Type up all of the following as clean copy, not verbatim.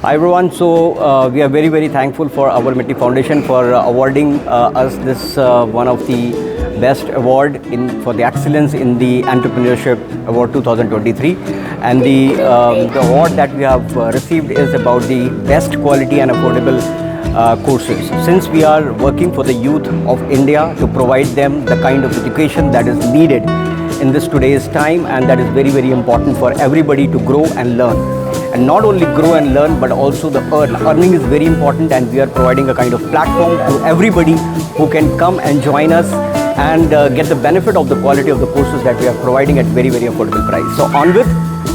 Hi everyone, so we are very thankful for our Mitti Foundation for awarding us this one of the best award for the excellence in the entrepreneurship award 2023, and the award that we have received is about the best quality and affordable courses. Since we are working for the youth of India to provide them the kind of education that is needed in this today's time, and that is very important for everybody to grow and learn. And not only grow and learn, but also the earning is very important, and we are providing a kind of platform to everybody who can come and join us and get the benefit of the quality of the courses that we are providing at very affordable price. So Onvit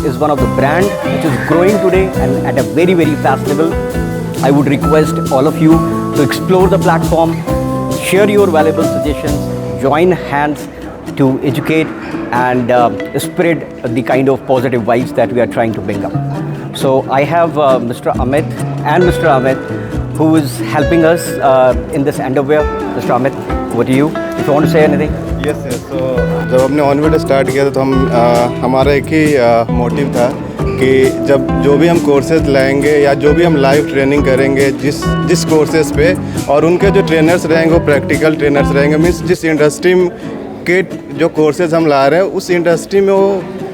is one of the brand which is growing today and at a very fast level. I would request all of you to explore the platform, share your valuable suggestions, join hands to educate and spread the kind of positive vibes that we are trying to bring up. So I have Mr. Amit and Mr. Amit who is helping us in this endeavor. Mr. Amit, over to you. If you want to say anything. Yes. So जब हमने ऑनविट start किया था तो हमारा एक ही motive था कि जब जो भी हम कोर्सेज लाएंगे या जो भी हम लाइव ट्रेनिंग करेंगे जिस कोर्सेज पे, और उनके जो ट्रेनर्स रहेंगे वो प्रैक्टिकल ट्रेनर्स रहेंगे, मीन्स जिस इंडस्ट्री के जो कोर्सेज हम ला रहे हैं उस इंडस्ट्री में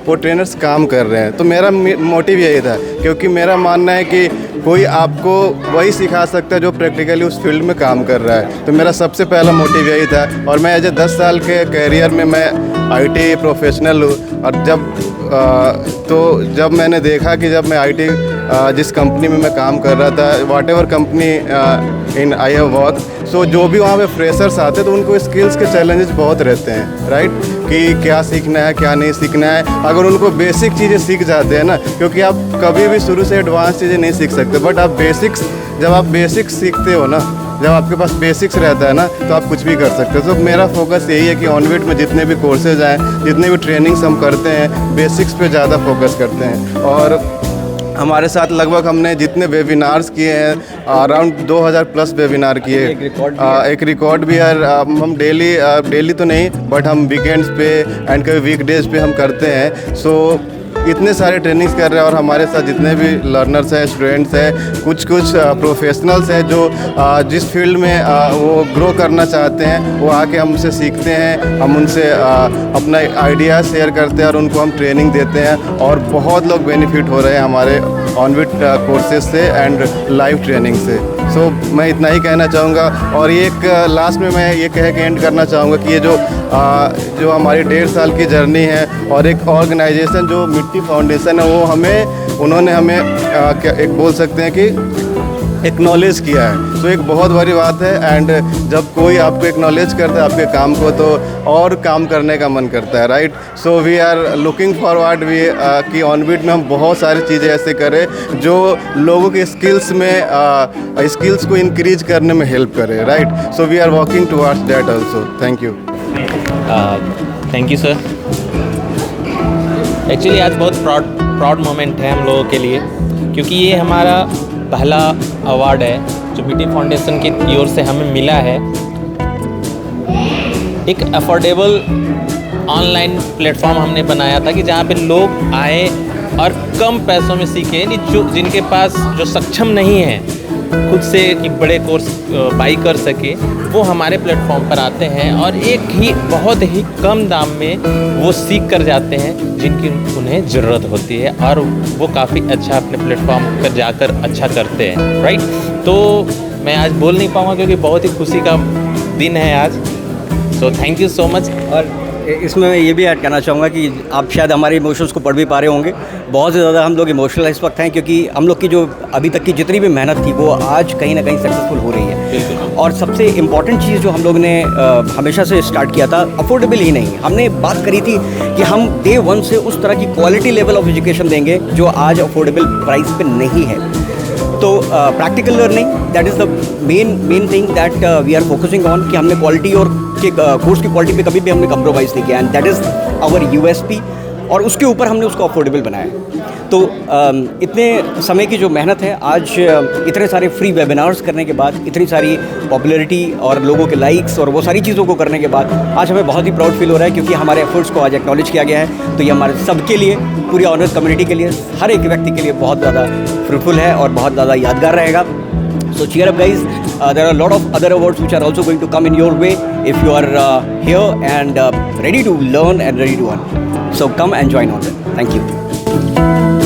वो ट्रेनर्स काम कर रहे हैं। तो मेरा मोटिव यही था, क्योंकि मेरा मानना है कि कोई आपको वही सिखा सकता है जो प्रैक्टिकली उस फील्ड में काम कर रहा है। तो मेरा सबसे पहला मोटिव यही था, और मैं एज ए 10 साल के कैरियर में मैं आईटी प्रोफेशनल हूँ। और जब मैंने देखा कि जब मैं आईटी जिस कंपनी में मैं काम कर रहा था, whatever company in I have work, so जो भी वहाँ पे फ्रेशर्स आते तो उनको स्किल्स के चैलेंजेस बहुत रहते हैं, राइट, कि क्या सीखना है क्या नहीं सीखना है। अगर उनको बेसिक चीज़ें सीख जाते हैं ना, क्योंकि आप कभी भी शुरू से एडवांस चीज़ें नहीं सीख सकते, बट आप जब आप बेसिक्स सीखते हो ना, जब आपके पास बेसिक्स रहता है ना, तो आप कुछ भी कर सकते हो। तो मेरा फोकस यही है कि ऑनविट में जितने भी कोर्सेज आए, जितने भी ट्रेनिंग्स हम करते हैं, बेसिक्स पे ज़्यादा फोकस करते हैं। और हमारे साथ लगभग हमने जितने वेबिनार्स किए हैं, अराउंड 2000 प्लस वेबिनार किए। एक रिकॉर्ड भी है। हम डेली तो नहीं, बट हम वीकेंड्स पे एंड कभी वीकडेज पे हम करते हैं। सो इतने सारे ट्रेनिंग्स कर रहे हैं, और हमारे साथ जितने भी लर्नर्स हैं, स्टूडेंट्स हैं, कुछ प्रोफेशनल्स हैं जो जिस फील्ड में वो ग्रो करना चाहते हैं, वो आके हमसे सीखते हैं। हम उनसे अपना आइडिया शेयर करते हैं और उनको हम ट्रेनिंग देते हैं, और बहुत लोग बेनिफिट हो रहे हैं हमारे ऑनविट कोर्सेज से एंड लाइव ट्रेनिंग से। सो मैं इतना ही कहना चाहूँगा। और एक लास्ट में मैं ये कह के एंड करना चाहूँगा कि ये जो हमारी 1.5 साल की जर्नी है, और एक ऑर्गेनाइजेशन जो मिट्टी फाउंडेशन है, उन्होंने हमें एक बोल सकते हैं कि एक्नॉलेज किया है। तो एक बहुत बड़ी बात है, एंड जब कोई आपको एक्नॉलेज करता है आपके काम को, तो और काम करने का मन करता है, right. So we are looking forward कि ऑनविट में हम बहुत सारी चीज़ें ऐसे करें जो लोगों के स्किल्स को इंक्रीज करने में हेल्प करे, right. So we are working towards that also. Thank you. Thank you sir. Actually आज बहुत प्राउड मोमेंट है हम लोगों के लिए, क्योंकि ये हमारा पहला अवार्ड है जो मिट्टी फाउंडेशन की ओर से हमें मिला है। एक अफोर्डेबल ऑनलाइन प्लेटफॉर्म हमने बनाया था कि जहाँ पे लोग आए और कम पैसों में सीखें, जिनके पास जो सक्षम नहीं है खुद से कि बड़े कोर्स बाई कर सके, वो हमारे प्लेटफॉर्म पर आते हैं और बहुत ही कम दाम में वो सीख कर जाते हैं जिनकी उन्हें ज़रूरत होती है, और वो काफ़ी अच्छा अपने प्लेटफॉर्म पर जाकर अच्छा करते हैं, राइट। तो मैं आज बोल नहीं पाऊँगा क्योंकि बहुत ही खुशी का दिन है आज। So thank you so much. और इसमें मैं ये भी ऐड करना चाहूँगा कि आप शायद हमारे इमोशंस को पढ़ भी पा रहे होंगे। बहुत ज़्यादा हम लोग इमोशनल इस वक्त हैं, क्योंकि हम लोग की जो अभी तक की जितनी भी मेहनत थी वो आज कहीं ना कहीं सक्सेसफुल हो रही है। और सबसे इम्पॉर्टेंट चीज़ जो हम लोग ने हमेशा से स्टार्ट किया था, अफोर्डेबल ही नहीं, हमने बात करी थी कि हम डे 1 से उस तरह की क्वालिटी लेवल ऑफ एजुकेशन देंगे जो आज अफोर्डेबल प्राइस पे नहीं है। तो practical learning, that is the main thing that we are focusing on, कि हमने क्वालिटी और कोर्स की क्वालिटी पे कभी भी हमने कंप्रोमाइज़ नहीं किया, and that is our USP। और उसके ऊपर हमने उसको अफोर्डेबल बनाया है। तो इतने समय की जो मेहनत है, आज इतने सारे फ्री वेबिनार्स करने के बाद, इतनी सारी पॉपुलैरिटी और लोगों के लाइक्स और वो सारी चीज़ों को करने के बाद आज हमें बहुत ही प्राउड फील हो रहा है, क्योंकि हमारे एफर्ट्स को आज एक्नॉलेज किया गया है। तो ये हमारे सबके लिए, पूरी ऑनर्स कम्युनिटी के लिए, हर एक व्यक्ति के लिए बहुत ज़्यादा फ्रूटफुल है और बहुत ज़्यादा यादगार रहेगा। So cheer up guys, there are a lot of other awards which are also going to come in your way if you are here and ready to learn and ready to earn. So come and join on them. Thank you.